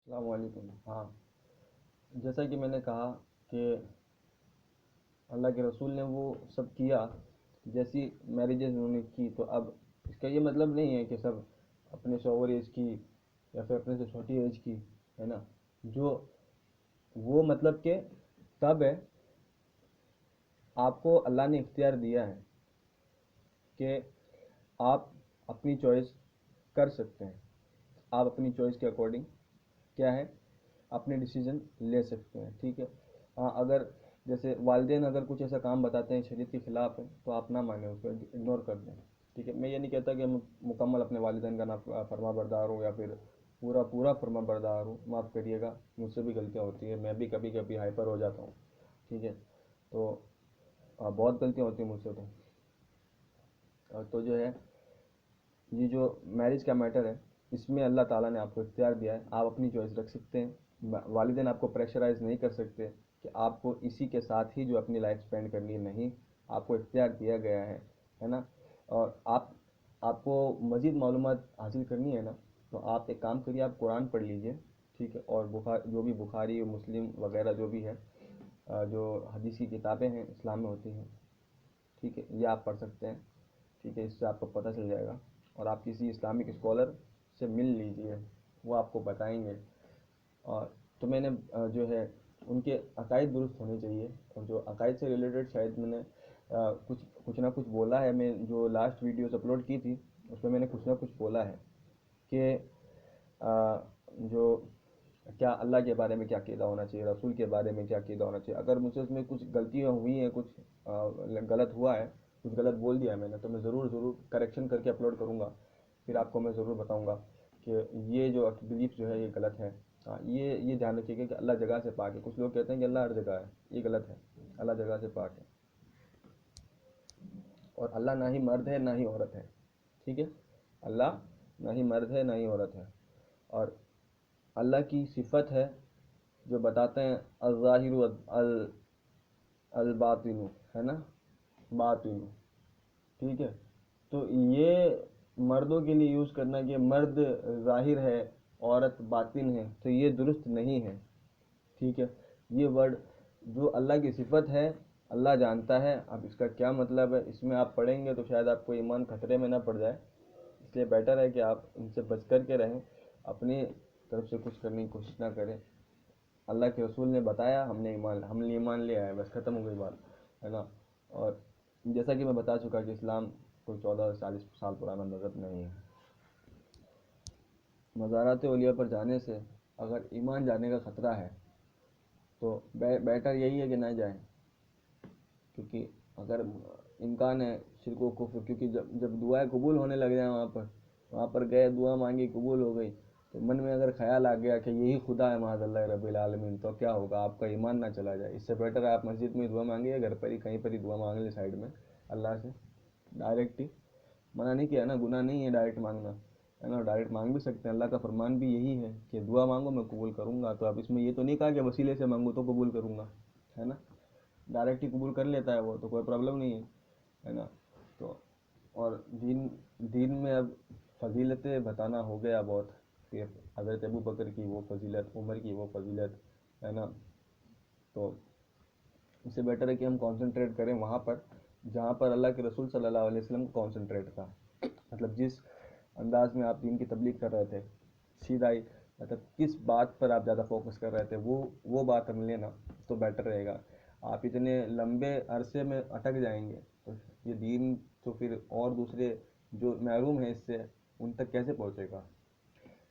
السلام علیکم۔ ہاں، جیسا کہ میں نے کہا کہ اللہ کے رسول نے وہ سب کیا، جیسی میرجز انہوں نے کی، تو اب اس کا یہ مطلب نہیں ہے کہ سب اپنے سے اوور ایج کی یا پھر اپنے سے چھوٹی ایج کی، ہے نا؟ جو وہ مطلب کہ تب ہے، آپ کو اللہ نے اختیار دیا ہے کہ آپ اپنی چوائس کر سکتے ہیں، آپ اپنی چوائس کے اکارڈنگ کیا ہے، اپنے ڈیسیجن لے سکتے ہیں، ٹھیک ہے؟ ہاں، اگر جیسے والدین اگر کچھ ایسا کام بتاتے ہیں شریعت کے خلاف ہے تو آپ نہ مانیں، اس کو اگنور کر دیں، ٹھیک ہے؟ میں یہ نہیں کہتا کہ مکمل اپنے والدین کا نہ فرما بردار ہوں یا پھر پورا پورا فرما بردار ہوں، معاف کریے گا، مجھ سے بھی غلطیاں ہوتی ہیں، میں بھی کبھی کبھی ہائپر ہو جاتا ہوں، ٹھیک ہے؟ تو بہت غلطیاں ہوتی ہیں مجھ سے تو جو ہے، یہ جو میرج کا میٹر ہے، اس میں اللہ تعالیٰ نے آپ کو اختیار دیا ہے، آپ اپنی چوائس رکھ سکتے ہیں، والدین آپ کو پریشرائز نہیں کر سکتے کہ آپ کو اسی کے ساتھ ہی جو اپنی لائف سپینڈ کرنی ہے، نہیں، آپ کو اختیار دیا گیا ہے نا؟ اور آپ کو مزید معلومات حاصل کرنی ہے نا، تو آپ ایک کام کریے، آپ قرآن پڑھ لیجئے، ٹھیک ہے؟ اور جو بھی بخاری مسلم وغیرہ جو بھی ہے، جو حدیثی کتابیں ہیں اسلام میں ہوتی ہیں، ٹھیک ہے، یہ آپ پڑھ سکتے ہیں، ٹھیک ہے؟ اس سے آپ کو پتہ چل جائے گا، اور آپ کسی اسلامک اسکالر سے مل لیجئے، وہ آپ کو بتائیں گے، اور تو میں نے جو ہے ان کے عقائد درست ہونے چاہیے، اور جو عقائد سے ریلیٹڈ شاید میں نے کچھ نہ کچھ بولا ہے، میں جو لاسٹ ویڈیوز اپلوڈ کی تھی اس میں نے کچھ نہ کچھ بولا ہے کہ جو کیا اللہ کے بارے میں کیا عقیدہ ہونا چاہیے، رسول کے بارے میں کیا عقیدہ ہونا چاہیے، اگر مجھ سے اس میں کچھ غلطیاں ہوئی ہیں، کچھ غلط ہوا ہے، کچھ غلط بول دیا ہے میں نے، تو میں ضرور کریکشن کر کے اپلوڈ کروں گا، پھر آپ کو میں ضرور بتاؤں گا کہ یہ جو بلیف جو ہے یہ غلط ہے۔ ہاں، یہ دھیان رکھیے گا کہ اللہ جگہ سے پاک ہے، کچھ لوگ کہتے ہیں کہ اللہ ہر جگہ ہے، یہ غلط ہے، اللہ جگہ سے پاک ہے، اور اللہ نہ ہی مرد ہے نہ ہی عورت ہے، ٹھیک ہے؟ اللہ نہ ہی مرد ہے نہ ہی عورت ہے، اور اللہ کی صفت ہے جو بتاتے ہیں الظاہر الباطن، ہے نا؟ باطن، ٹھیک ہے؟ تو یہ مردوں کے لیے یوز کرنا کہ مرد ظاہر ہے عورت باطن ہے، تو یہ درست نہیں ہے، ٹھیک ہے؟ یہ ورڈ جو اللہ کی صفت ہے، اللہ جانتا ہے، اب اس کا کیا مطلب ہے، اس میں آپ پڑھیں گے تو شاید آپ کو ایمان خطرے میں نہ پڑ جائے، اس لیے بیٹر ہے کہ آپ ان سے بچ کر کے رہیں، اپنی طرف سے کچھ کرنے کی کوشش نہ کریں۔ اللہ کے رسول نے بتایا، ہم نے ایمان لے آئے، بس ختم ہو گئی بات، ہے نا؟ اور جیسا کہ میں بتا چکا کہ اسلام کوئی 1440 سال پرانا مذہب نہیں ہے۔ مزارات اولیاء پر جانے سے اگر ایمان جانے کا خطرہ ہے تو بیٹر یہی ہے کہ نہ جائیں، کیونکہ اگر امکان ہے شرک و کفر، کیونکہ جب دعائیں قبول ہونے لگ جائیں وہاں پر گئے، دعا مانگی، قبول ہو گئی، تو من میں اگر خیال آ گیا کہ یہی خدا ہے معاذ اللہ رب العالمین، تو کیا ہوگا؟ آپ کا ایمان نہ چلا جائے۔ اس سے بیٹر ہے آپ مسجد میں دعا مانگیے، گھر پر ہی کہیں پر ہی دعا مانگ لیں سائڈ میں اللہ سے، ڈائریکٹ ہی، منع نہیں کیا نا، گناہ نہیں ہے ڈائریکٹ مانگنا، ہے نا؟ ڈائریکٹ مانگ بھی سکتے ہیں، اللہ کا فرمان بھی یہی ہے کہ دعا مانگو میں قبول کروں گا، تو اب اس میں یہ تو نہیں کہا کہ وسیلے سے مانگو تو قبول کروں گا، ہے نا؟ ڈائریکٹ ہی قبول کر لیتا ہے وہ، تو کوئی پرابلم نہیں ہے نا؟ تو اور دین میں اب فضیلتیں بتانا ہو گیا بہت، کہ حضرت ابو بکر کی وہ فضیلت، عمر کی وہ فضیلت، ہے نا؟ تو اس سے بیٹر ہے کہ ہم کانسنٹریٹ کریں وہاں پر جہاں پر اللہ کے رسول صلی اللہ علیہ وسلم کو کانسنٹریٹ تھا، مطلب جس انداز میں آپ دین کی تبلیغ کر رہے تھے، سیدھا ہی، مطلب کس بات پر آپ زیادہ فوکس کر رہے تھے، وہ بات ہم لینا تو بیٹر رہے گا۔ آپ اتنے لمبے عرصے میں اٹک جائیں گے تو یہ دین تو پھر اور دوسرے جو محروم ہیں اس سے، ان تک کیسے پہنچے گا؟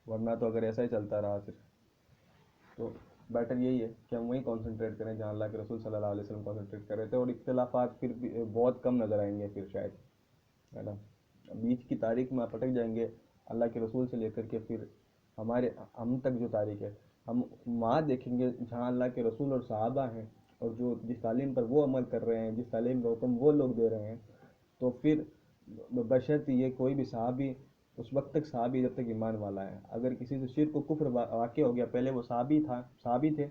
ورنہ تو اگر ایسا ہی چلتا رہا پھر تو بیٹر یہی ہے کہ ہم وہیں کانسنٹریٹ کریں جہاں اللہ کے رسول صلی اللہ علیہ وسلم کانسنٹریٹ کر رہے تھے، اور اختلافات پھر بھی بہت کم نظر آئیں گے پھر شاید، ہے نا؟ بیچ کی تاریخ میں آپ اٹک جائیں گے اللہ کے رسول سے لے کر کے پھر ہم تک جو تاریخ ہے، ہم وہاں دیکھیں گے جہاں اللہ کے رسول اور صحابہ ہیں، اور جو جس تعلیم پر وہ عمل کر رہے ہیں، جس تعلیم کا حکم وہ لوگ دے رہے ہیں، تو پھر بشرط یہ کوئی بھی صحابی، اس وقت تک صحابی جب تک ایمان والا ہے، اگر کسی سے شرک و کفر واقع ہو گیا، پہلے وہ صحابی تھے،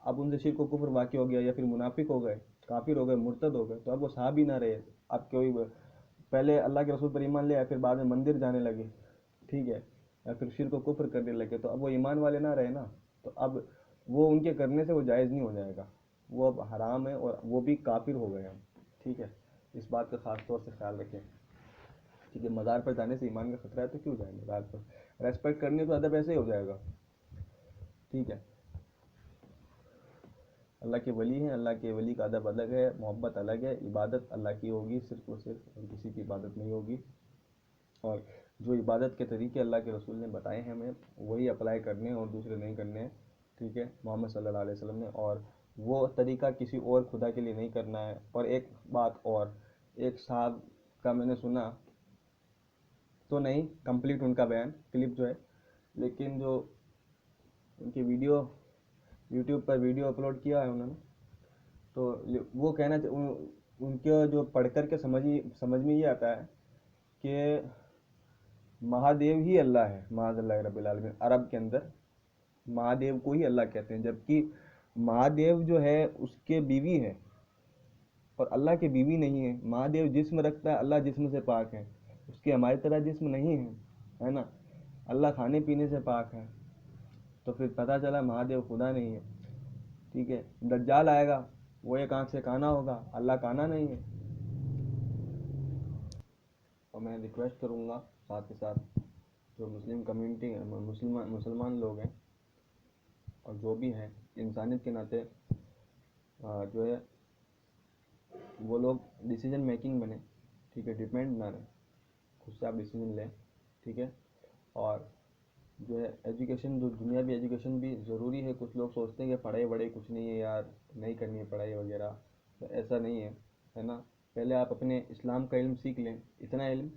اب ان سے شرک و کفر واقع ہو گیا، یا پھر منافق ہو گئے، کافر ہو گئے، مرتد ہو گئے، تو اب وہ صحابی نہ رہے، اب کوئی پہلے اللہ کے رسول پر ایمان لے آئے، پھر بعد میں مندر جانے لگے، ٹھیک ہے، یا پھر شرک و کفر کرنے لگے تو اب وہ ایمان والے نہ رہے نا، تو اب وہ ان کے کرنے سے وہ جائز نہیں ہو جائے گا، وہ اب حرام ہے اور وہ بھی کافر ہو گئے ہیں. ٹھیک ہے، اس بات کا خاص طور سے خیال رکھیں. ٹھیک ہے، مزار پر جانے سے ایمان کا خطرہ ہے تو کیوں جائیں مزار پر؟ ریسپیکٹ کرنی ہے تو ادب ایسے ہی ہو جائے گا. ٹھیک ہے، اللہ کے ولی ہیں، اللہ کے ولی کا ادب الگ ہے، محبت الگ ہے، عبادت اللہ کی ہوگی صرف اور صرف، اور کسی کی عبادت نہیں ہوگی. اور جو عبادت کے طریقے اللہ کے رسول نے بتائے ہیں ہمیں وہی اپلائی کرنے ہیں اور دوسرے نہیں کرنے ہیں. ٹھیک ہے، محمد صلی اللہ علیہ وسلم نے، اور وہ طریقہ کسی اور خدا کے لیے نہیں کرنا ہے. اور ایک بات اور، ایک صاحب کا میں نے سنا تو نہیں کمپلیٹ ان کا بیان کلپ جو ہے، لیکن جو ان کی ویڈیو یوٹیوب پر ویڈیو اپلوڈ کیا ہے انہوں نے، تو وہ کہنا ان کے جو پڑھ کر کے سمجھ میں یہ آتا ہے کہ مہادیو ہی اللہ ہے، معاذ اللہ رب العالمین. عرب کے اندر مہادیو کو ہی اللہ کہتے ہیں، جبکہ مہادیو جو ہے اس کے بیوی ہے اور اللہ کی بیوی نہیں ہے. مہادیو جسم رکھتا ہے، اللہ جسم سے پاک ہے، اس کے ہماری طرح جسم نہیں ہے نا. اللہ کھانے پینے سے پاک ہے، تو پھر پتہ چلا مہادیو خدا نہیں ہے. ٹھیک ہے، دجال آئے گا، وہ ایک آنکھ سے کانا ہوگا، اللہ کانا نہیں ہے. اور میں ریکویسٹ کروں گا ساتھ کے ساتھ جو مسلم کمیونٹی مسلمان لوگ ہیں اور جو بھی ہیں، انسانیت کے ناطے جو ہے وہ لوگ ڈیسیجن میکنگ بنے. ٹھیک ہے، ڈپینڈ نہ رہیں، خود سے آپ ڈیسیجن لیں. ٹھیک ہے، اور جو ہے ایجوکیشن، جو دنیاوی ایجوکیشن بھی ضروری ہے. کچھ لوگ سوچتے ہیں کہ پڑھائی وڑھائی کچھ نہیں ہے یار، نہیں کرنی ہے پڑھائی وغیرہ، تو ایسا نہیں ہے نا. پہلے آپ اپنے اسلام کا علم سیکھ لیں، اتنا علم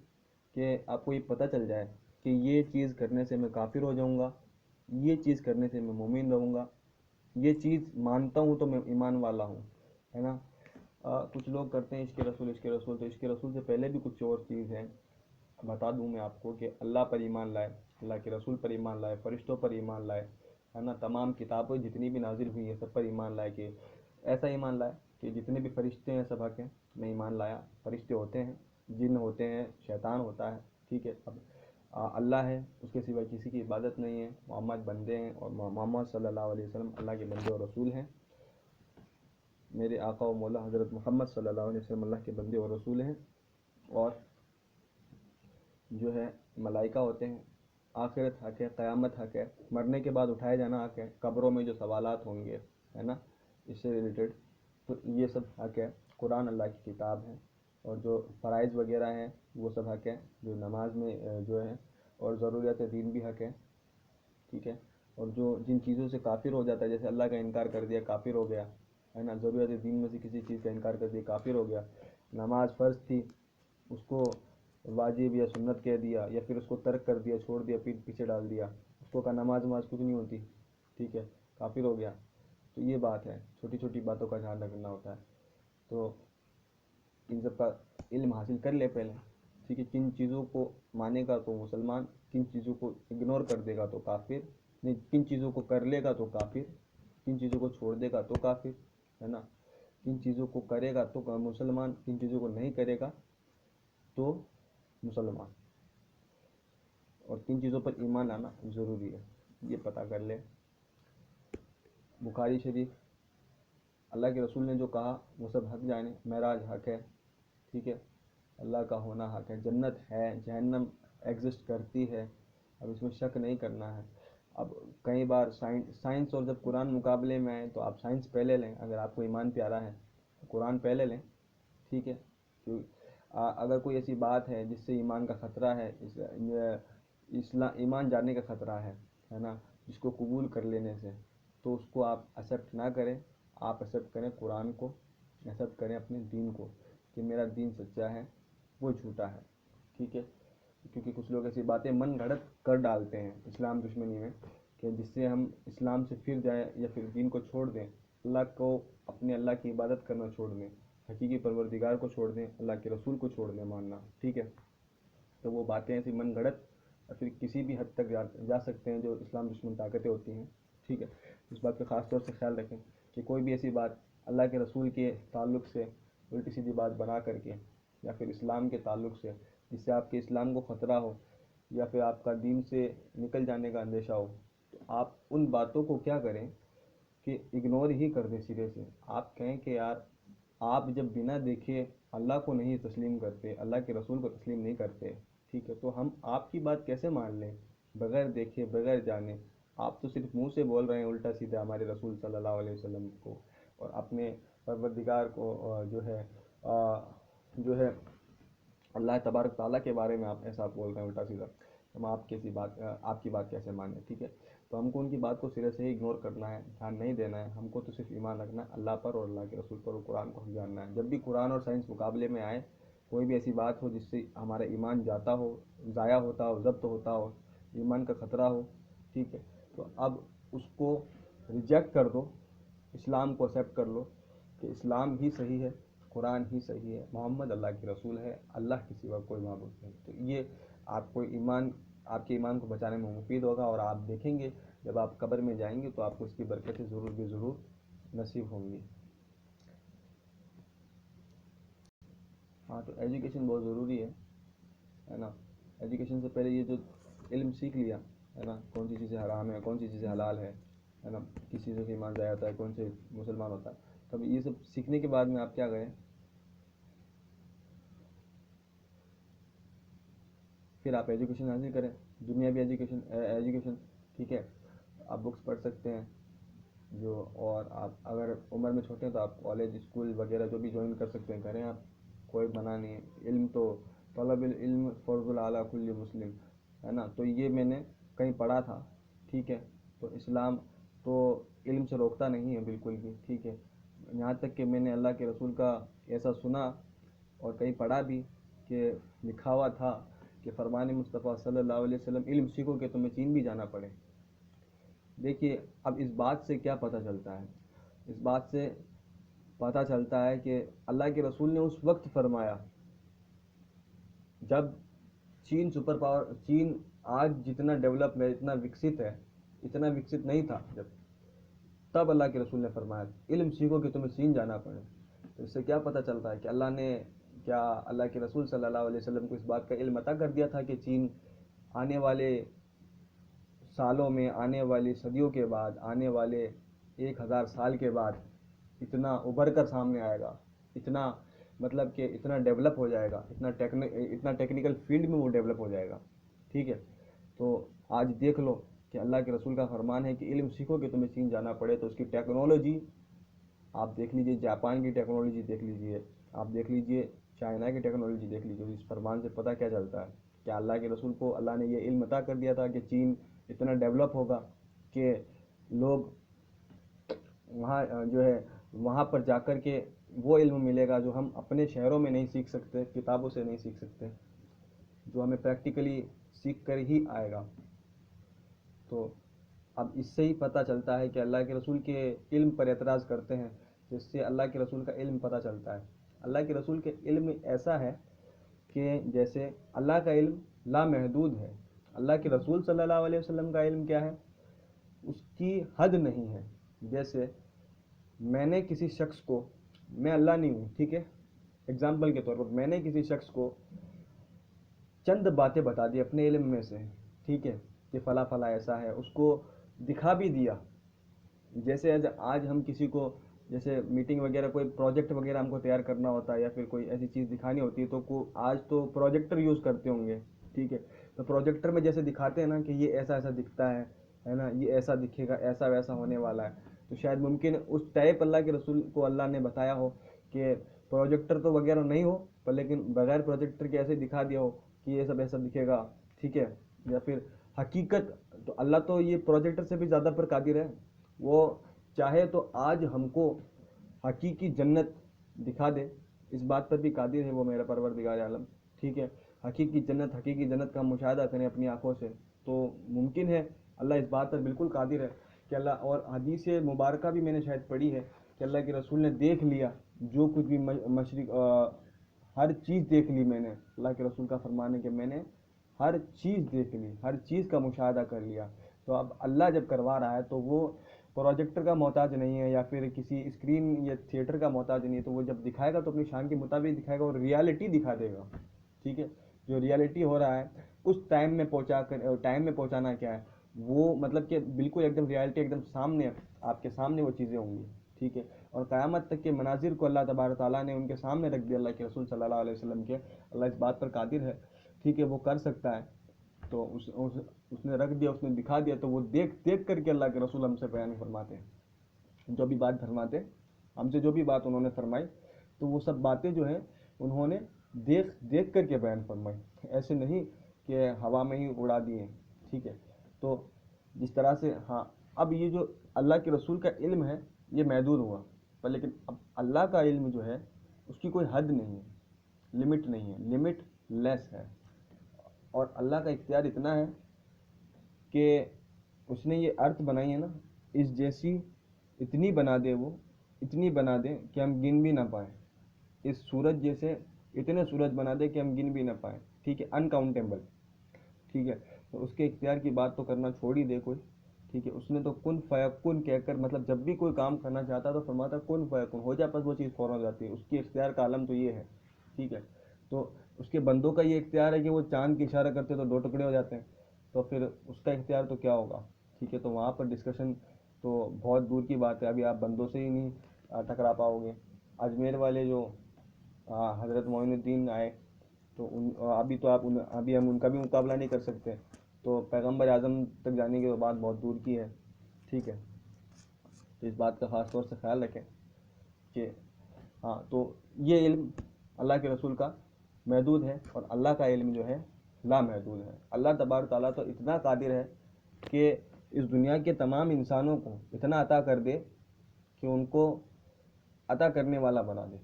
کہ آپ کو یہ پتہ چل جائے کہ یہ چیز کرنے سے میں کافر ہو جاؤں گا، یہ چیز کرنے سے میں مومن رہوں گا، یہ چیز مانتا ہوں تو میں ایمان والا ہوں، ہے نا. کچھ لوگ کرتے ہیں عشق رسول عشق رسول، تو عشق رسول سے پہلے بھی کچھ اور چیز ہے. بتا دوں میں آپ کو کہ اللہ پر ایمان لائے، اللہ کے رسول پر ایمان لائے، فرشتوں پر ایمان لائے، ہے نا. تمام کتابیں جتنی بھی نازل ہوئی ہیں سب پر ایمان لائے، کہ ایسا ایمان لائے کہ جتنے بھی فرشتے ہیں سب حق ہیں. میں ایمان لایا، فرشتے ہوتے ہیں، جن ہوتے ہیں، شیطان ہوتا ہے. ٹھیک ہے، اب اللہ ہے، اس کے سوا کسی کی عبادت نہیں ہے. محمد بندے ہیں اور محمد صلی اللہ علیہ وسلم اللہ کے بندے اور رسول ہیں. میرے آقا و مولا حضرت محمد صلی اللہ علیہ وسلم اللہ کے بندے اور رسول ہیں. اور جو ہے ملائکہ ہوتے ہیں. آخرت حق ہے، قیامت حق ہے، مرنے کے بعد اٹھائے جانا حق ہے، قبروں میں جو سوالات ہوں گے، ہے نا، اس سے ریلیٹڈ، تو یہ سب حق ہے. قرآن اللہ کی کتاب ہے، اور جو فرائض وغیرہ ہیں وہ سب حق ہے، جو نماز میں جو ہے، اور ضروریات دین بھی حق ہے. ٹھیک ہے، اور جو جن چیزوں سے کافر ہو جاتا ہے، جیسے اللہ کا انکار کر دیا کافر ہو گیا، ہے نا. ضروریات دین میں سے کسی چیز کا انکار کر دیا کافر ہو گیا. نماز فرض تھی، اس کو واجب یا سنت کہہ دیا، یا پھر اس کو ترک کر دیا، چھوڑ دیا، پیچھے ڈال دیا، اس کو کہا نماز کچھ نہیں ہوتی. ٹھیک ہے، کافر ہو گیا. تو یہ بات ہے، چھوٹی چھوٹی باتوں کا دھیان رکھنا ہوتا ہے. تو ان سب کا علم حاصل کر لے پہلے. ٹھیک ہے، کن چیزوں کو مانے گا تو مسلمان، کن چیزوں کو اگنور کر دے گا تو کافر، نہیں کن چیزوں کو کر لے گا تو کافر، کن چیزوں کو چھوڑ دے گا تو کافر، ہے نا. کن چیزوں کو کرے گا تو مسلمان، کن چیزوں کو نہیں کرے گا تو مسلمان، اور کن چیزوں پر ایمان لانا ضروری ہے، یہ پتہ کر لے. بخاری شریف، اللہ کے رسول نے جو کہا وہ سب حق جانے. معراج حق ہے، ٹھیک ہے، اللہ کا ہونا حق ہے، جنت ہے، جہنم ایگزسٹ کرتی ہے، اب اس میں شک نہیں کرنا ہے. اب کئی بار سائنس اور جب قرآن مقابلے میں آئے تو آپ سائنس پہلے لیں، اگر آپ کو ایمان پیارا ہے تو قرآن پہلے لیں. ٹھیک ہے، اگر کوئی ایسی بات ہے جس سے ایمان کا خطرہ ہے، ایمان جانے کا خطرہ ہے نا، جس کو قبول کر لینے سے، تو اس کو آپ ایکسیپٹ نہ کریں. آپ ایکسیپٹ کریں قرآن کو، ایکسیپٹ کریں اپنے دین کو، کہ میرا دین سچا ہے، وہ جھوٹا ہے. ٹھیک ہے، کیونکہ کچھ لوگ ایسی باتیں من گھڑت کر ڈالتے ہیں اسلام دشمنی میں، کہ جس سے ہم اسلام سے پھر جائیں یا پھر دین کو چھوڑ دیں، اللہ کو، اپنے اللہ کی عبادت کرنا چھوڑ دیں، حقیقی پروردگار کو چھوڑ دیں، اللہ کے رسول کو چھوڑ دیں ماننا. ٹھیک ہے، تو وہ باتیں ایسی من گھڑت اور پھر کسی بھی حد تک جا سکتے ہیں جو اسلام دشمن طاقتیں ہوتی ہیں. ٹھیک ہے، اس بات کا خاص طور سے خیال رکھیں کہ کوئی بھی ایسی بات اللہ کے رسول کے تعلق سے الٹی سیدھی بات بنا کر کے، یا پھر اسلام کے تعلق سے جس سے آپ کے اسلام کو خطرہ ہو، یا پھر آپ کا دین سے نکل جانے کا اندیشہ ہو، تو آپ ان باتوں کو کیا کریں کہ اگنور ہی کر دیں سرے سے. آپ کہیں کہ یار آپ جب بنا دیکھے اللہ کو نہیں تسلیم کرتے، اللہ کے رسول کو تسلیم نہیں کرتے، ٹھیک ہے، تو ہم آپ کی بات کیسے مان لیں بغیر دیکھے بغیر جانے؟ آپ تو صرف منہ سے بول رہے ہیں الٹا سیدھا ہمارے رسول صلی اللہ علیہ وسلم کو، اور اپنے پروردگار کو جو ہے اللہ تبارک تعالیٰ کے بارے میں آپ ایسا بول رہے ہیں الٹا سیدھا. ہم آپ کی بات کیسے مانیں؟ ٹھیک ہے، تو ہم کو ان کی بات کو سرے سے ہی اگنور کرنا ہے، دھیان نہیں دینا ہے. ہم کو تو صرف ایمان رکھنا ہے اللہ پر اور اللہ کے رسول پر اور قرآن کو جاننا ہے. جب بھی قرآن اور سائنس مقابلے میں آئے، کوئی بھی ایسی بات ہو جس سے ہمارا ایمان جاتا ہو، ضائع ہوتا ہو، ضبط ہوتا ہو، ایمان کا خطرہ ہو، ٹھیک ہے، تو اب اس کو ریجیکٹ کر دو، اسلام کو ایکسیپٹ کر لو کہ اسلام ہی صحیح ہے، قرآن ہی صحیح ہے، محمد اللہ کے رسول ہے، اللہ کے سوا کوئی معبود نہیں. تو یہ آپ کے ایمان کو بچانے میں مفید ہوگا، اور آپ دیکھیں گے جب آپ قبر میں جائیں گے تو آپ کو اس کی برکتیں ضرور بھی ضرور نصیب ہوں گی. ہاں، تو ایجوکیشن بہت ضروری ہے نا. ایجوکیشن سے پہلے یہ جو علم سیکھ لیا ہے نا، کون سی چیزیں حرام ہے، کون سی چیزیں حلال ہے نا، کس چیزوں سے ایمان ضائع ہوتا ہے، کون سے مسلمان ہوتا ہے. تب یہ سب سیکھنے کے بعد میں آپ کیا کریں؟ پھر آپ ایجوکیشن حاصل کریں، دنیاوی ایجوکیشن. ٹھیک ہے، آپ بکس پڑھ سکتے ہیں اور آپ اگر عمر میں چھوٹے ہیں تو آپ کالج اسکول وغیرہ جو بھی جوائن کر سکتے ہیں کریں آپ، کوئی منع نہیں ہے. علم تو طلب العلم فرض علی کل مسلم ہے نا. تو یہ میں نے کہیں پڑھا تھا، ٹھیک ہے. تو اسلام تو علم سے روکتا نہیں ہے بالکل بھی، ٹھیک ہے. یہاں تک کہ میں نے اللہ کے رسول کا ایسا سنا اور کہیں پڑھا بھی کہ لکھا ہوا تھا کہ فرمان مصطفیٰ صلی اللہ علیہ وسلم، علم سیکھو کہ تمہیں چین بھی جانا پڑے. دیکھیے اب اس بات سے کیا پتہ چلتا ہے؟ اس بات سے پتہ چلتا ہے کہ اللہ کے رسول نے اس وقت فرمایا جب چین آج جتنا ڈیولپ ہے، اتنا وکست ہے، اتنا وکست نہیں تھا جب، تب اللہ کے رسول نے فرمایا علم سیکھو کہ تمہیں چین جانا پڑے. تو اس سے کیا پتہ چلتا ہے کہ اللہ کے رسول صلی اللہ علیہ وسلم کو اس بات کا علم عطا کر دیا تھا کہ چین آنے والے سالوں میں، آنے والی صدیوں کے بعد، آنے والے 1000 سال کے بعد اتنا ابھر کر سامنے آئے گا، اتنا مطلب کہ اتنا ڈیولپ ہو جائے گا، اتنا ٹیکنیکل فیلڈ میں وہ ڈیولپ ہو جائے گا. ٹھیک ہے، تو آج دیکھ لو کہ اللہ کے رسول کا فرمان ہے کہ علم سیکھو کہ تمہیں چین جانا پڑے. تو اس کی ٹیکنالوجی آپ دیکھ لیجئے، جاپان کی ٹیکنالوجی دیکھ لیجئے، آپ دیکھ لیجئے چائنا کی ٹیکنالوجی دیکھ لیجئے. اس فرمان سے پتہ کیا چلتا ہے کہ اللہ کے رسول کو اللہ نے یہ علم عطا کر دیا تھا کہ چین اتنا ڈیولپ ہوگا کہ لوگ وہاں جو ہے وہاں پر جا کر کے وہ علم ملے گا جو ہم اپنے شہروں میں نہیں سیکھ سکتے، کتابوں سے نہیں سیکھ سکتے، جو ہمیں پریکٹیکلی سیکھ کر ہی آئے گا. تو اب اس سے ہی پتہ چلتا ہے کہ اللہ کے رسول کے علم پر اعتراض کرتے ہیں، جس سے اللہ کے رسول کا علم پتہ چلتا ہے. اللہ کے رسول کے علم ایسا ہے کہ جیسے اللہ کا علم لامحدود ہے، اللہ کے رسول صلی اللہ علیہ وسلم کا علم کیا ہے؟ اس کی حد نہیں ہے. جیسے میں نے کسی شخص کو، میں اللہ نہیں ہوں، ٹھیک ہے، اگزامپل کے طور پر میں نے کسی شخص کو چند باتیں بتا دی اپنے علم میں سے، ٹھیک ہے، کہ فلاں فلاں ایسا ہے، اس کو دکھا بھی دیا. جیسے آج ہم کسی کو، جیسے میٹنگ وغیرہ کوئی پروجیکٹ وغیرہ ہم کو تیار کرنا ہوتا ہے یا پھر کوئی ایسی چیز دکھانی ہوتی ہے تو آج تو پروجیکٹر یوز کرتے ہوں گے، ٹھیک ہے. تو پروجیکٹر میں جیسے دکھاتے ہیں نا کہ یہ ایسا ایسا دکھتا ہے نا، یہ ایسا دکھے گا، ایسا ویسا ہونے والا ہے. تو شاید ممکن اس ٹائپ اللہ کے رسول کو اللہ نے بتایا ہو کہ پروجیکٹر تو وغیرہ نہیں ہو پر لیکن بغیر پروجیکٹر کے ایسے دکھا دیا ہو کہ یہ سب ایسا دکھے گا، ٹھیک ہے. یا پھر حقیقت، تو اللہ تو یہ پروجیکٹر سے بھی زیادہ پر قادر ہے. وہ چاہے تو آج ہم کو حقیقی جنت دکھا دے، اس بات پر بھی قادر ہے وہ میرا پروردگار عالم، ٹھیک ہے. حقیقی جنت کا ہم مشاہدہ کریں اپنی آنکھوں سے تو ممکن ہے. اللہ اس بات پر بالکل قادر ہے کہ اللہ، اور حدیث مبارکہ بھی میں نے شاید پڑھی ہے کہ اللہ کے رسول نے دیکھ لیا جو کچھ بھی مشرق، ہر چیز دیکھ لی میں نے. اللہ کے رسول کا فرمان ہے کہ میں نے ہر چیز دیکھ لی، ہر چیز کا مشاہدہ کر لیا. تو اب اللہ جب کروا رہا ہے تو وہ پروجیکٹر کا محتاج نہیں ہے یا پھر کسی اسکرین یا تھیٹر کا محتاج نہیں ہے. تو وہ جب دکھائے گا تو اپنی شان کے مطابق دکھائے گا اور ریالٹی دکھا دے گا، ٹھیک ہے. جو ریالٹی ہو رہا ہے اس ٹائم میں پہنچانا کیا ہے، وہ مطلب کہ بالکل ایک دم ریالٹی ایک دم سامنے، آپ کے سامنے وہ چیزیں ہوں گی، ٹھیک ہے. اور قیامت تک کے مناظر کو اللہ تبارک تعالیٰ نے ان کے سامنے رکھ دیا، اللہ کے رسول صلی اللہ علیہ وسلم کے. اللہ اس بات پر قادر ہے، ٹھیک ہے، وہ کر سکتا ہے. تو اس نے رکھ دیا، اس نے دکھا دیا، تو وہ دیکھ دیکھ کر کے اللہ کے رسول ہم سے بیان فرماتے ہیں، جو بھی بات فرماتے ہیں ہم سے، جو بھی بات انہوں نے فرمائی، تو وہ سب باتیں جو ہیں انہوں نے دیکھ دیکھ کر کے بیان فرمائی، ایسے نہیں کہ ہوا میں ہی اڑا دیے، ٹھیک ہے. تو جس طرح سے ہاں، اب یہ جو اللہ کے رسول کا علم ہے یہ محدود ہوا، پر لیکن اب اللہ کا علم جو ہے اس کی کوئی حد نہیں ہے، لمٹ نہیں ہے، لمٹ لیس ہے. اور اللہ کا اختیار اتنا ہے کہ اس نے یہ ارتھ بنائی ہے نا، اس جیسی اتنی بنا دے، وہ اتنی بنا دے کہ ہم گن بھی نہ پائیں. اس سورج جیسے اتنے سورج بنا دے کہ ہم گن بھی نہ پائیں، ٹھیک ہے، انکاؤنٹیبل، ٹھیک ہے. تو اس کے اختیار کی بات تو کرنا چھوڑ ہی دے کوئی، ٹھیک ہے. اس نے تو کن فیکن کہہ کر، مطلب جب بھی کوئی کام کرنا چاہتا تو فرماتا کن فیکن ہو جا، بس وہ چیز فوراً ہو جاتی ہے. اس کی اختیار کا عالم تو یہ ہے، ٹھیک ہے. تو اس کے بندوں کا یہ اختیار ہے کہ وہ چاند کی اشارہ کرتے تو دو ٹکڑے ہو جاتے ہیں، تو پھر اس کا اختیار تو کیا ہوگا، ٹھیک ہے. تو وہاں پر ڈسکشن تو بہت دور کی بات ہے، ابھی آپ بندوں سے ہی نہیں ٹکرا پاؤ گے. اجمیر والے جو حضرت معین الدین آئے، تو ابھی تو ابھی ہم ان کا بھی مقابلہ نہیں کر سکتے. تو پیغمبر اعظم تک جانے کی بات بہت دور کی ہے، ٹھیک ہے. تو اس بات کا خاص طور سے خیال رکھیں کہ ہاں، تو یہ علم اللہ کے رسول کا محدود ہے، اور اللہ کا علم جو ہے لامحدود ہے. اللہ تبارک تعالیٰ تو اتنا قادر ہے کہ اس دنیا کے تمام انسانوں کو اتنا عطا کر دے کہ ان کو عطا کرنے والا بنا دے،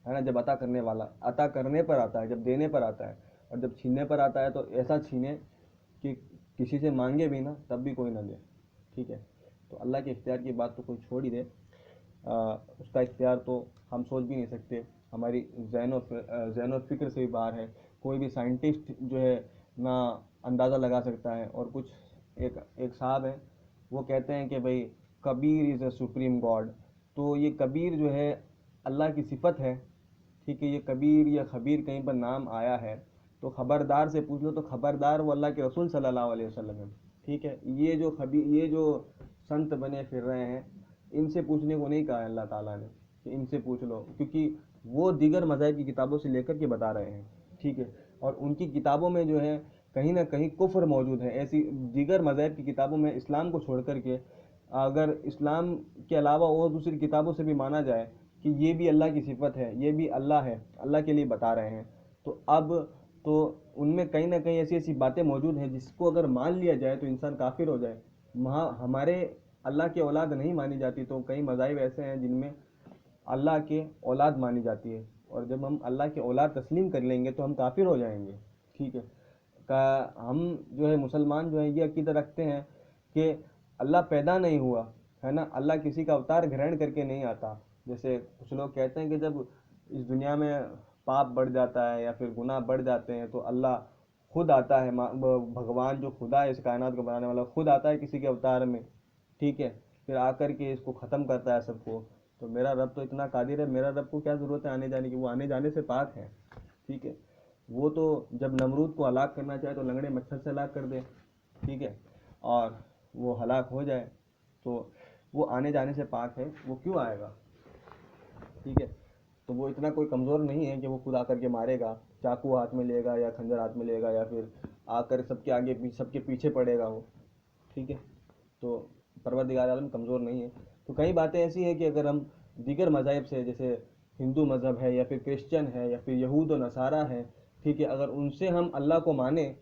ہے نا. جب عطا کرنے والا، عطا کرنے پر آتا ہے، جب دینے پر آتا ہے، اور جب چھیننے پر آتا ہے تو ایسا چھینے کہ کسی سے مانگے بھی نا تب بھی کوئی نہ دے، ٹھیک ہے. تو اللہ کے اختیار کی بات تو کوئی چھوڑ ہی دے، اس کا اختیار تو ہم سوچ بھی نہیں سکتے، ہماری ذہن و فکر سے بھی باہر ہے. کوئی بھی سائنٹسٹ جو ہے نہ اندازہ لگا سکتا ہے. اور کچھ ایک صاحب ہیں، وہ کہتے ہیں کہ بھائی کبیر از اے سپریم گاڈ. تو یہ کبیر جو ہے اللہ کی صفت ہے، ٹھیک ہے. یہ کبیر یا خبیر کہیں پر نام آیا ہے تو خبردار سے پوچھ لو، تو خبردار وہ اللہ کے رسول صلی اللہ علیہ وسلم ہے، ٹھیک ہے. یہ جو سنت بنے پھر رہے ہیں، ان سے پوچھنے کو نہیں کہا ہے اللہ تعالیٰ نے کہ ان سے پوچھ لو، کیونکہ وہ دیگر مذاہب کی کتابوں سے لے کر کے بتا رہے ہیں، ٹھیک ہے. اور ان کی کتابوں میں جو ہے کہیں نہ کہیں کفر موجود ہے. ایسی دیگر مذاہب کی کتابوں میں اسلام کو چھوڑ کر کے، اگر اسلام کے علاوہ اور دوسری کتابوں سے بھی مانا جائے کہ یہ بھی اللہ کی صفت ہے، یہ بھی اللہ ہے، اللہ کے لیے بتا رہے ہیں، تو اب تو ان میں کہیں نہ کہیں ایسی ایسی باتیں موجود ہیں جس کو اگر مان لیا جائے تو انسان کافر ہو جائے. ہمارے اللہ کی اولاد نہیں مانی جاتی، تو کئی مذاہب ایسے ہیں جن میں اللہ کے اولاد مانی جاتی ہے، اور جب ہم اللہ کے اولاد تسلیم کر لیں گے تو ہم کافر ہو جائیں گے، ٹھیک ہے. ہم جو ہے مسلمان جو ہیں یہ عقیدہ رکھتے ہیں کہ اللہ پیدا نہیں ہوا، ہے نا، اللہ کسی کا اوتار گرہن کر کے نہیں آتا. جیسے کچھ لوگ کہتے ہیں کہ جب اس دنیا میں پاپ بڑھ جاتا ہے یا پھر گناہ بڑھ جاتے ہیں تو اللہ خود آتا ہے، بھگوان جو خدا ہے اس کائنات کو بنانے والا خود آتا ہے کسی کے اوتار میں، ٹھیک ہے، پھر آ کر کے اس کو ختم کرتا ہے سب کو. تو میرا رب تو اتنا قادر ہے، میرا رب کو کیا ضرورت ہے آنے جانے کی، وہ آنے جانے سے پاک ہے، ٹھیک ہے. وہ تو جب نمرود کو ہلاک کرنا چاہے تو لنگڑے مچھر سے ہلاک کر دے، ٹھیک ہے، اور وہ ہلاک ہو جائے، تو وہ آنے جانے سے پاک ہے، وہ کیوں آئے گا، ٹھیک ہے. تو وہ اتنا کوئی کمزور نہیں ہے کہ وہ خود آ کر کے مارے گا، چاقو ہاتھ میں لے گا یا کھنجر ہاتھ میں لے گا یا پھر آ کر سب کے آگے سب کے پیچھے پڑے گا وہ، ٹھیک ہے. تو پروردگار عالم کمزور نہیں ہے. تو کئی باتیں ایسی ہیں کہ اگر ہم دیگر مذاہب سے، جیسے ہندو مذہب ہے یا پھر کرسچن ہے یا پھر یہود و نصارہ ہے، ٹھیک ہے، اگر ان سے ہم اللہ کو مانیں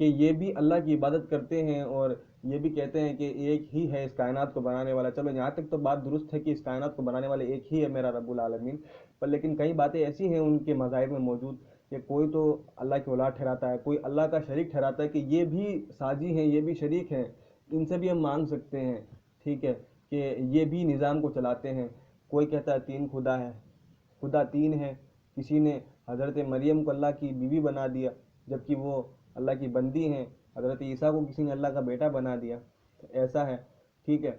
کہ یہ بھی اللہ کی عبادت کرتے ہیں اور یہ بھی کہتے ہیں کہ ایک ہی ہے اس کائنات کو بنانے والا، چلو یہاں تک تو بات درست ہے کہ اس کائنات کو بنانے والے ایک ہی ہے میرا رب العالمین، پر لیکن کئی باتیں ایسی ہیں ان کے مذاہب میں موجود کہ کوئی تو اللہ کی اولاد ٹھہراتا ہے، کوئی اللہ کا شریک ٹھہراتا ہے کہ یہ بھی ساجی ہیں، یہ بھی شریک ہیں، ان سے بھی ہم مانگ سکتے ہیں، ٹھیک ہے، کہ یہ بھی نظام کو چلاتے ہیں. کوئی کہتا ہے تین خدا ہے، خدا تین ہے. کسی نے حضرت مریم کو اللہ کی بیوی بنا دیا جبکہ وہ اللہ کی بندی ہیں. حضرت عیسیٰ کو کسی نے اللہ کا بیٹا بنا دیا. تو ایسا ہے، ٹھیک ہے.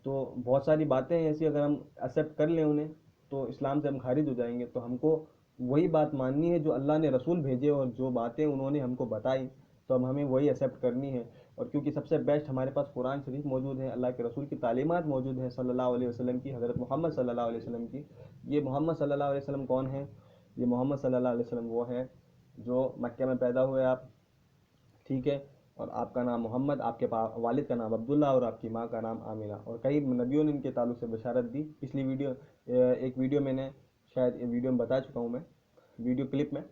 تو بہت ساری باتیں ایسی اگر ہم ایکسیپٹ کر لیں انہیں تو اسلام سے ہم خارج ہو جائیں گے. تو ہم کو وہی بات ماننی ہے جو اللہ نے رسول بھیجے اور جو باتیں انہوں نے ہم کو بتائی، تو اب ہمیں وہی ایکسیپٹ کرنی ہے. اور کیونکہ سب سے بیسٹ ہمارے پاس قرآن شریف موجود ہے, اللہ کے رسول کی تعلیمات موجود ہیں صلی اللہ علیہ وسلم کی, حضرت محمد صلی اللہ علیہ وسلم کی. یہ محمد صلی اللہ علیہ وسلم کون ہیں؟ یہ محمد صلی اللہ علیہ وسلم وہ ہیں جو مکہ میں پیدا ہوئے آپ, ٹھیک ہے, اور آپ کا نام محمد, آپ کے والد کا نام عبداللہ, اور آپ کی ماں کا نام آمینہ. اور کئی نبیوں نے ان کے تعلق سے بشارت دی. پچھلی ویڈیو ایک ویڈیو میں نے شاید ویڈیو میں بتا چکا ہوں میں, ویڈیو کلپ میں,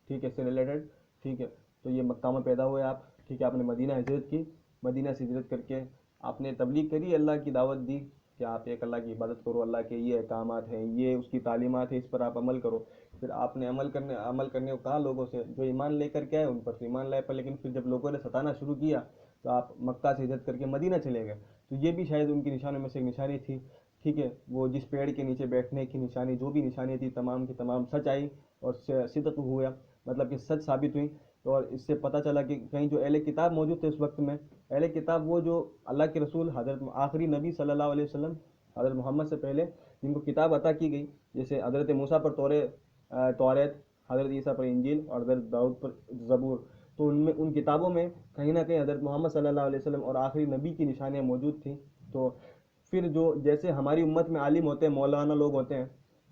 ٹھیک ہے, اس سے ریلیٹڈ, ٹھیک ہے. تو یہ مکہ میں پیدا ہوئے آپ, ٹھیک ہے, آپ نے مدینہ ہجرت کی, مدینہ سے ہجرت کر کے آپ نے تبلیغ کری, اللہ کی دعوت دی کہ آپ ایک اللہ کی عبادت کرو, اللہ کے یہ احکامات ہیں, یہ اس کی تعلیمات ہیں, اس پر آپ عمل کرو. پھر آپ نے عمل کرنے کو کہا لوگوں سے, جو ایمان لے کر کے آئے ان پر تو ایمان لائے, پر لیکن پھر جب لوگوں نے ستانا شروع کیا تو آپ مکہ سے ہجرت کر کے مدینہ چلے گئے. تو یہ بھی شاید ان کی نشانیوں میں سے ایک نشانی تھی, ٹھیک ہے. وہ جس پیڑ کے نیچے بیٹھنے کی نشانی, جو بھی نشانی تھی, تمام کی تمام سچ آئی اور صدق ہوا, مطلب کہ سچ ثابت ہوئی. اور اس سے پتہ چلا کہ کہیں جو اہل کتاب موجود تھے اس وقت میں, اہل کتاب وہ جو اللہ کے رسول حضرت آخری نبی صلی اللہ علیہ وسلم حضرت محمد سے پہلے جن کو کتاب عطا کی گئی, جیسے حضرت موسیٰ پر توریت, حضرت عیسیٰ پر انجیل اور حضرت داؤد پر زبور, تو ان کتابوں میں کہیں نہ کہیں حضرت محمد صلی اللہ علیہ وسلم اور آخری نبی کی نشانیاں موجود تھیں. تو پھر جو جیسے ہماری امت میں عالم ہوتے ہیں, مولانا لوگ ہوتے ہیں,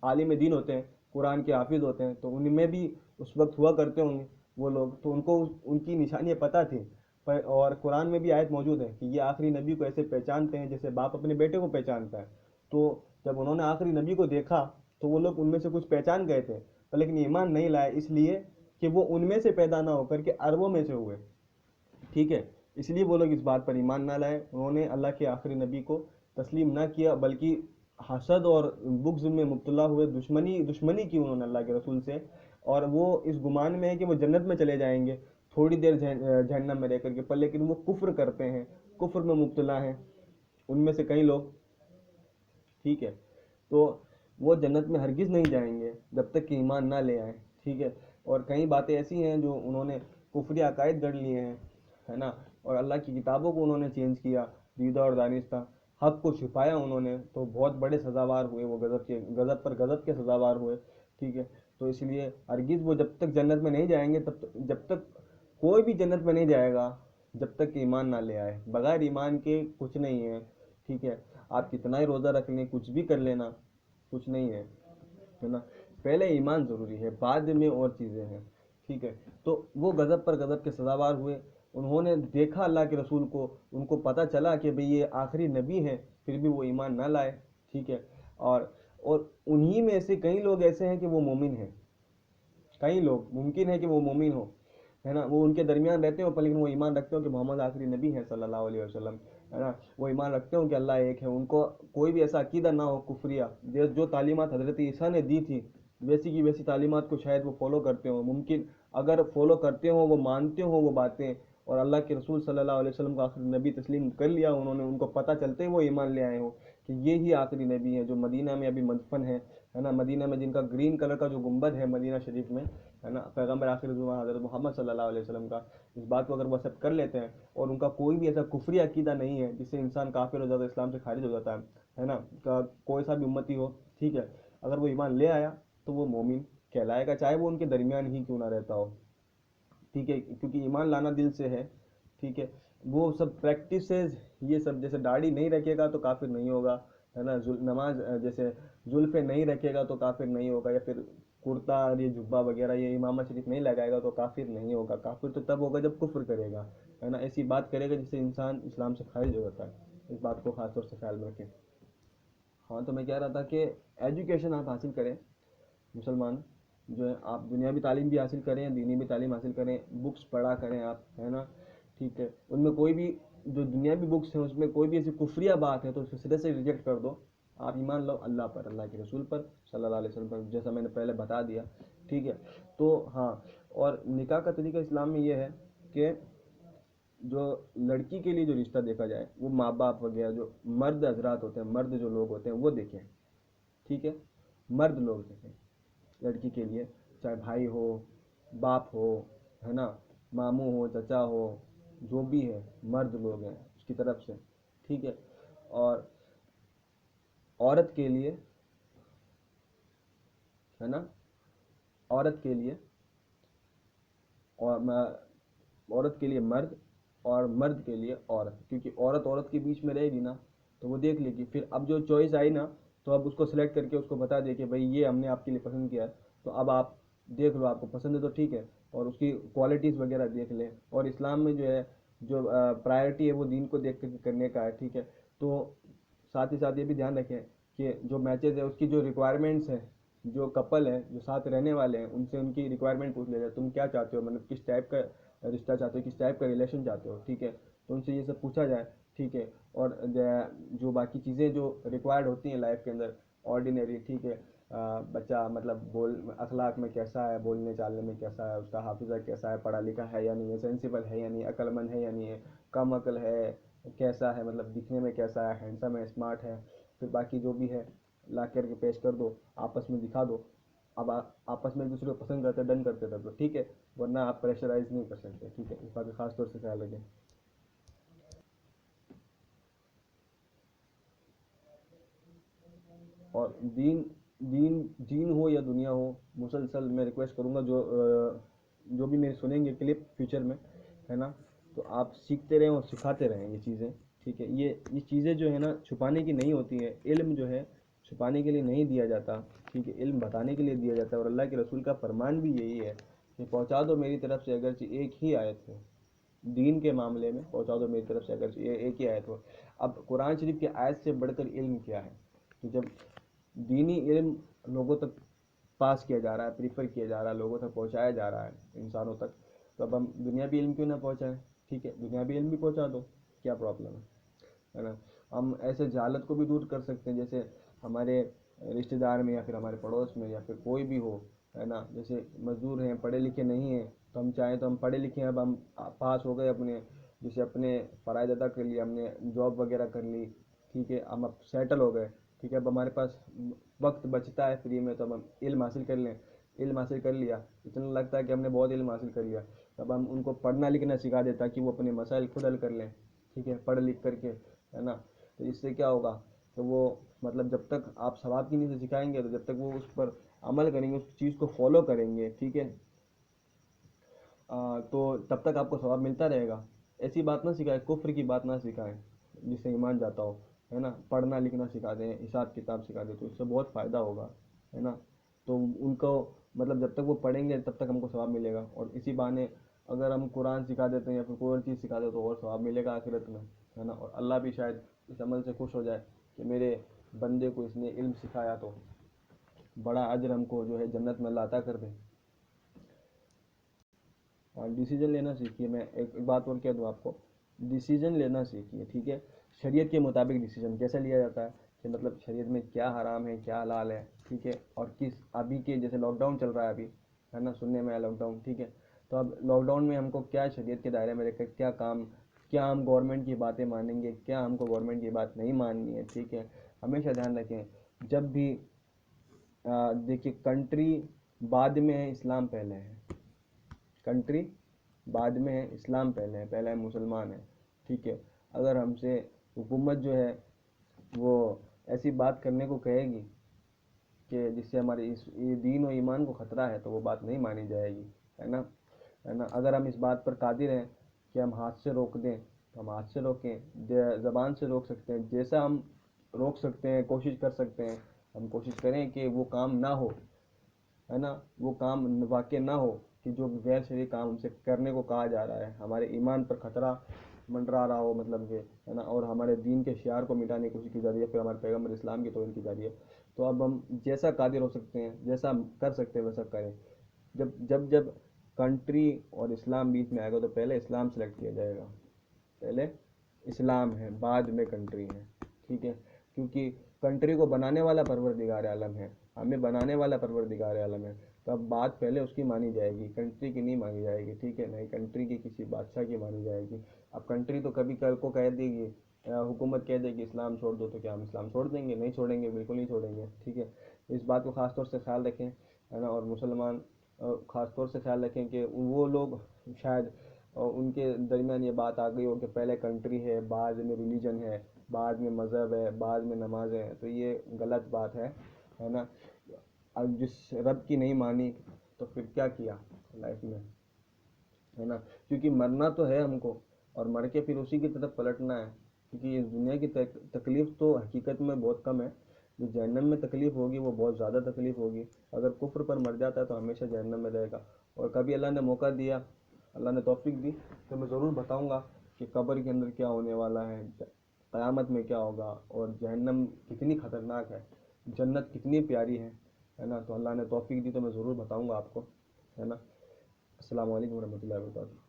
عالم دین ہوتے ہیں, قرآن کے حافظ ہوتے ہیں, تو ان میں بھی اس وقت ہوا کرتے ہوں گے وہ لوگ, تو ان کو ان کی نشانیاں پتہ تھیں. اور قرآن میں بھی آیت موجود ہے کہ یہ آخری نبی کو ایسے پہچانتے ہیں جیسے باپ اپنے بیٹے کو پہچانتا ہے. تو جب انہوں نے آخری نبی کو دیکھا تو وہ لوگ ان میں سے کچھ پہچان گئے تھے, لیکن ایمان نہیں لائے, اس لیے کہ وہ ان میں سے پیدا نہ ہو کر کے عربوں میں سے ہوئے, ٹھیک ہے. اس لیے وہ لوگ اس بات پر ایمان نہ لائے, انہوں نے اللہ کے آخری نبی کو تسلیم نہ کیا, بلکہ حسد اور بغض میں مبتلا ہوئے, دشمنی کی انہوں نے اللہ کے رسول سے. اور وہ اس گمان میں ہے کہ وہ جنت میں چلے جائیں گے تھوڑی دیر جہنم میں رہ کر کے, پر لیکن وہ کفر کرتے ہیں, کفر میں مبتلا ہیں ان میں سے کئی لوگ, ٹھیک ہے. تو وہ جنت میں ہرگز نہیں جائیں گے جب تک کہ ایمان نہ لے آئیں, ٹھیک ہے. اور کئی باتیں ایسی ہیں جو انہوں نے کفری عقائد گڑھ لیے ہیں, ہے نا, اور اللہ کی کتابوں کو انہوں نے چینج کیا, دیدہ اور دانستہ, حق کو چھپایا انہوں نے, تو بہت بڑے سزاوار ہوئے, وہ غضب پر غضب کے سزاوار ہوئے, ٹھیک ہے. تو اس لیے ہرگز وہ جب تک جنت میں نہیں جائیں گے, جب تک کوئی بھی جنت میں نہیں جائے گا جب تک کہ ایمان نہ لے آئے. بغیر ایمان کے کچھ نہیں ہے, ٹھیک ہے. آپ کتنا ہی روزہ رکھ لیں, کچھ بھی کر لینا, کچھ نہیں ہے, ہے نا. پہلے ایمان ضروری ہے, بعد میں اور چیزیں ہیں, ٹھیک ہے. تو وہ غضب پر غضب کے سزاوار ہوئے, انہوں نے دیکھا اللہ کے رسول کو, ان کو پتہ چلا کہ بھئی یہ آخری نبی ہیں, پھر بھی وہ ایمان نہ لائے, ٹھیک ہے. اور انہی میں سے کئی لوگ ایسے ہیں کہ وہ مومن ہیں, کئی لوگ ممکن ہے کہ وہ مومن ہو, ہے نا, وہ ان کے درمیان رہتے ہوں, پر لیکن وہ ایمان رکھتے ہوں کہ محمد آخری نبی ہیں صلی اللہ علیہ وسلم, ہے نا. وہ ایمان رکھتے ہوں کہ اللہ ایک ہے, ان کو کوئی بھی ایسا عقیدہ نہ ہو کفریہ, جو تعلیمات حضرت عیسیٰ نے دی تھی ویسی کی ویسی تعلیمات کو شاید وہ فالو کرتے ہوں, ممکن اگر فالو کرتے ہوں, وہ مانتے ہوں وہ باتیں, اور اللہ کے رسول صلی اللہ علیہ وسلم کو آخری نبی تسلیم کر لیا انہوں نے, ان کو پتہ چلتے ہی وہ ایمان لے آئے ہوں کہ یہ ہی آخری نبی ہے جو مدینہ میں ابھی مدفن ہے نا, مدینہ میں جن کا گرین کلر کا جو گنبد ہے مدینہ شریف میں, ہے نا, پیغمبر آخر زمان حضرت محمد صلی اللہ علیہ وسلم کا. اس بات کو اگر وہ ایکسیپٹ کر لیتے ہیں, اور ان کا کوئی بھی ایسا کفری عقیدہ نہیں ہے جس سے انسان کافر ہو جاتا ہے, اسلام سے خارج ہو جاتا ہے نا, کوئی سا بھی امتی ہو, ٹھیک ہے, اگر وہ ایمان لے آیا تو وہ مومن کہلائے گا, چاہے وہ ان کے درمیان ہی کیوں نہ رہتا ہو, ٹھیک ہے. کیونکہ ایمان لانا دل سے ہے, ٹھیک ہے. وہ سب پریکٹسز, یہ سب جیسے داڑھی نہیں رکھے گا تو کافر نہیں ہوگا, ہے نا, نماز جیسے زلفیں نہیں رکھے گا تو کافر نہیں ہوگا, یا پھر کرتا اور یہ جبہ وغیرہ یہ امامہ شریف نہیں لگائے گا تو کافر نہیں ہوگا. کافر تو تب ہوگا جب کفر کرے گا, ہے نا, ایسی بات کرے گا جس سے انسان اسلام سے خارج ہو جاتا ہے. اس بات کو خاص طور سے خیال میں رکھیں. ہاں, تو میں کہہ رہا تھا کہ ایجوکیشن آپ حاصل کریں, مسلمان جو ہے, آپ دنیاوی تعلیم بھی حاصل کریں, دینی بھی تعلیم حاصل کریں, بکس پڑھا کریں آپ, ہے نا, ٹھیک ہے. ان میں کوئی بھی جو دنیاوی بکس ہیں اس میں کوئی بھی ایسی کفریہ بات ہے تو اس کو سرے سے ریجیکٹ کر دو, آپ ایمان لو اللہ پر, اللہ کے رسول پر صلی اللہ علیہ وسلم پر, جیسا میں نے پہلے بتا دیا, ٹھیک ہے. تو ہاں, اور نکاح کا طریقہ اسلام میں یہ ہے کہ جو لڑکی کے لیے جو رشتہ دیکھا جائے وہ ماں باپ وغیرہ جو مرد حضرات ہوتے ہیں, مرد جو لوگ ہوتے ہیں وہ دیکھیں, ٹھیک ہے, مرد لوگ دیکھیں لڑکی کے لیے, چاہے بھائی ہو, باپ ہو, ہے نا, ماموں ہو, چچا ہو, جو بھی ہے, مرد لوگ ہیں اس کی طرف سے, ٹھیک ہے. اور عورت کے لیے, ہے نا, عورت کے لیے اور عورت کے لیے مرد اور مرد کے لیے عورت، کیونکہ عورت عورت کے بیچ میں رہے گی نا تو وہ دیکھ لے گی، پھر اب جو چوائس آئی نا تو اب اس کو سلیکٹ کر کے اس کو بتا دے کہ بھائی یہ ہم نے آپ کے لیے پسند کیا ہے، تو اب آپ دیکھ لو، آپ کو پسند ہے تو ٹھیک ہے، اور اس کی کوالٹیز وغیرہ دیکھ لیں، اور اسلام میں جو ہے جو پرائرٹی ہے وہ دین کو دیکھ کر کے کرنے کا ہے، ٹھیک ہے، تو ساتھ ہی ساتھ یہ بھی دھیان رکھیں کہ جو میچز ہے اس کی جو ریکوائرمنٹس ہیں، جو کپل ہے جو ساتھ رہنے والے ہیں ان سے ان کی ریکوائرمنٹ پوچھ لے جائے، تم کیا چاہتے ہو، مطلب کس ٹائپ کا رشتہ چاہتے ہو، کس ٹائپ کا ریلیشن چاہتے ہو، ٹھیک ہے، تو ان سے یہ سب پوچھا جائے، ٹھیک ہے، اور جو باقی چیزیں جو ریکوائرڈ ہوتی ہیں لائف کے اندر آرڈینری، ٹھیک ہے، بچہ مطلب اخلاق میں کیسا ہے، بولنے چالنے میں کیسا ہے، اس کا حافظہ کیسا ہے، پڑھا لکھا ہے یا نہیں ہے، سینسیبل ہے یا نہیں، عقل مند ہے یا نہیں ہے، کم عقل ہے، کیسا ہے، مطلب دکھنے میں کیسا ہے، ہینڈسم ہے، اسمارٹ ہے، پھر باقی جو بھی ہے لا کر کے پیش کر دو، آپس میں دکھا دو، اب آپس میں ایک دوسرے کو پسند کرتے ڈن کرتے تھے تو ٹھیک ہے، ورنہ آپ پریشرائز نہیں کر سکتے، ٹھیک ہے، اس بات کا خاص طور سے خیال رکھیں۔ اور دین دین ہو یا دنیا ہو، مسلسل میں ریکویسٹ کروں گا جو بھی میرے سنیں گے کلپ فیوچر میں، ہے نا، تو آپ سیکھتے رہیں اور سکھاتے رہیں یہ چیزیں، ٹھیک ہے، یہ چیزیں جو ہے نا چھپانے کی نہیں ہوتی ہیں، علم جو ہے چھپانے کے لیے نہیں دیا جاتا، ٹھیک ہے، علم بتانے کے لیے دیا جاتا ہے، اور اللہ کے رسول کا فرمان بھی یہی ہے کہ پہنچا دو میری طرف سے اگرچہ ایک ہی آیت ہو، دین کے معاملے میں پہنچا دو میری طرف سے اگرچہ یہ ایک ہی آیت ہو۔ اب قرآن شریف کی آیت سے بڑھ کر علم کیا ہے؟ تو جب دینی علم لوگوں تک پاس کیا جا رہا ہے، پریفر کیا جا رہا ہے، لوگوں تک پہنچایا جا رہا ہے انسانوں تک، تو اب ہم دنیاوی علم کیوں نہ پہنچائیں؟ ٹھیک ہے، دنیاوی علم بھی پہنچا دو، کیا پرابلم ہے نا؟ ہم ایسے جہالت کو بھی دور کر سکتے ہیں، جیسے ہمارے رشتہ دار میں یا پھر ہمارے پڑوس میں یا پھر کوئی بھی ہو، ہے نا، جیسے مزدور ہیں، پڑھے لکھے نہیں ہیں، تو ہم چاہیں تو ہم پڑھے لکھے ہیں، اب ہم پاس ہو گئے اپنے، جیسے اپنے فرائض ادا کر لیا، ہم نے جاب وغیرہ کر لی، ٹھیک ہے، ہم اب سیٹل ہو گئے، ٹھیک ہے، اب ہمارے پاس وقت بچتا ہے فری میں، تو اب ہم علم حاصل کر لیں، علم حاصل کر لیا، اتنا لگتا ہے کہ ہم نے بہت علم حاصل کر لیا، اب ہم ان کو پڑھنا لکھنا سکھا دیں تاکہ وہ اپنے مسائل خود حل کر لیں، ٹھیک ہے، پڑھ لکھ کر کے، ہے نا، تو اس سے کیا ہوگا کہ وہ مطلب جب تک آپ ثواب کی نیت سے سکھائیں گے تو جب تک وہ اس پر عمل کریں گے، اس چیز کو فالو کریں گے، ٹھیک ہے، تو تب تک آپ کو ثواب ملتا رہے گا۔ ایسی بات نہ سکھائیں، کفر کی بات نہ سکھائیں جس سے ایمان جاتا ہو، ہے نا، پڑھنا لکھنا سکھا دیں، حساب کتاب سکھا دیں، تو اس سے بہت فائدہ ہوگا، ہے نا، تو ان کو مطلب جب تک وہ پڑھیں گے تب تک ہم کو ثواب ملے گا، اور اسی بہانے اگر ہم قرآن سکھا دیتے ہیں یا پھر کوئی اور چیز سکھا دیتے تو اور ثواب ملے گا آخرت میں، ہے نا، اور اللہ بھی شاید اس عمل سے خوش ہو جائے کہ میرے بندے کو اس نے علم سکھایا، تو بڑا اجر ہم کو جو ہے جنت میں اللہ عطا کر دے۔ اور ڈیسیجن لینا سیکھیے، میں ایک بات اور کہہ دوں آپ کو، ڈیسیجن لینا سیکھیے، ٹھیک ہے، شریعت کے مطابق ڈیسیجن کیسے لیا جاتا ہے، کہ مطلب شریعت میں کیا حرام ہے کیا حلال ہے، ٹھیک ہے، اور کس ابھی کے جیسے لاک ڈاؤن چل رہا ہے ابھی، ہے نا، سننے میں آیا لاک ڈاؤن، ٹھیک ہے، تو اب لاک ڈاؤن میں ہم کو کیا شریعت کے دائرے میں رہ کر کیا کام، کیا ہم گورنمنٹ کی باتیں مانیں گے، کیا ہم کو گورنمنٹ کی بات نہیں ماننی ہے، ٹھیک ہے، ہمیشہ دھیان رکھیں، جب بھی دیکھیے کنٹری بعد میں ہے، اسلام پہلے ہے، کنٹری بعد میں ہے، اسلام پہلے ہے، پہلا ہے مسلمان ہے، ٹھیک ہے، اگر ہم سے حکومت جو ہے وہ ایسی بات کرنے کو کہے گی کہ جس سے ہمارے یہ دین و ایمان کو خطرہ ہے تو وہ بات نہیں مانی جائے گی، ہے نا، ہے نا، اگر ہم اس بات پر قادر ہیں کہ ہم ہاتھ سے روک دیں تو ہم ہاتھ سے روکیں، زبان سے روک سکتے ہیں، جیسا ہم روک سکتے ہیں کوشش کر سکتے ہیں، ہم کوشش کریں کہ وہ کام نہ ہو، ہے نا، وہ کام واقع نہ ہو، کہ جو غیر شرعی کام ہم سے کرنے کو کہا جا رہا ہے، ہمارے ایمان پر خطرہ منڈرا رہا ہو، مطلب کہ، ہے نا، اور ہمارے دین کے شعار کو مٹانے کی کوشش کی جا رہی ہے، پھر ہمارے پیغمبر اسلام کی توہین کی جا رہی ہے، تو اب ہم جیسا قادر ہو سکتے ہیں، جیسا ہم کر سکتے ہیں ویسا کریں، جب کنٹری اور اسلام بیچ میں آئے گا تو پہلے اسلام سلیکٹ کیا جائے گا، پہلے اسلام ہے بعد میں کنٹری ہے، ٹھیک ہے، کیونکہ کنٹری کو بنانے والا پروردگار عالم ہے، ہمیں بنانے والا پروردگار عالم ہے، تو اب بات پہلے اس کی مانی جائے گی، کنٹری کی نہیں مانی جائے گی، ٹھیک ہے، نہیں کنٹری کی کسی بادشاہ کی مانی جائے گی، اب کنٹری تو کبھی کل کو کہہ دے گی، حکومت کہہ دے گی اسلام چھوڑ دو، تو کیا ہم اسلام چھوڑ دیں گے؟ نہیں چھوڑیں گے، بالکل نہیں چھوڑیں گے، ٹھیک ہے، اس بات کو خاص طور سے خیال رکھیں، ہے نا، اور مسلمان خاص طور سے خیال رکھیں کہ وہ لوگ شاید ان کے درمیان یہ بات آ گئی ہو کہ پہلے کنٹری ہے، بعد میں ریلیجن ہے، بعد میں مذہب ہے، بعد میں نماز ہے، تو یہ غلط بات ہے نا، اب جس رب کی نہیں مانی تو پھر کیا کیا لائف میں، ہے نا، کیونکہ مرنا تو ہے ہم کو، اور مر کے پھر اسی کی طرف پلٹنا ہے، کیونکہ اس دنیا کی تکلیف تو حقیقت میں بہت کم ہے، جو جہنم میں تکلیف ہوگی وہ بہت زیادہ تکلیف ہوگی، اگر کفر پر مر جاتا ہے تو ہمیشہ جہنم میں رہے گا، اور کبھی اللہ نے موقع دیا، اللہ نے توفیق دی تو میں ضرور بتاؤں گا کہ قبر کے اندر کیا ہونے والا ہے، قیامت میں کیا ہوگا، اور جہنم کتنی خطرناک ہے، جنت کتنی پیاری ہے نا، تو اللہ نے توفیق دی تو میں ضرور بتاؤں گا آپ کو، ہے نا۔ السلام علیکم ورحمۃ اللہ وبرکاتہ۔